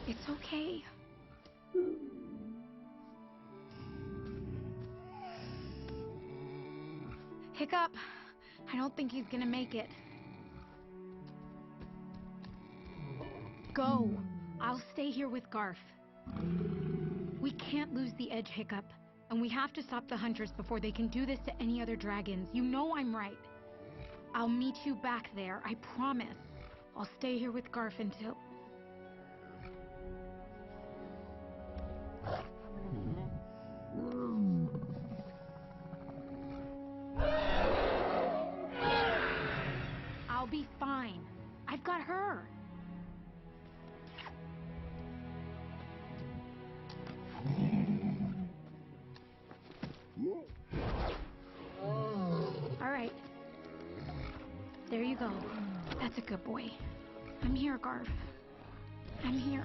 It's okay. Hiccup, I don't think he's gonna make it. Go. I'll stay here with Garf. We can't lose the edge, Hiccup. And we have to stop the hunters before they can do this to any other dragons. You know I'm right. I'll meet you back there, I promise. I'll stay here with Garf until... I'll be fine. I've got her. All right. There you go. That's a good boy. I'm here, Garf. I'm here.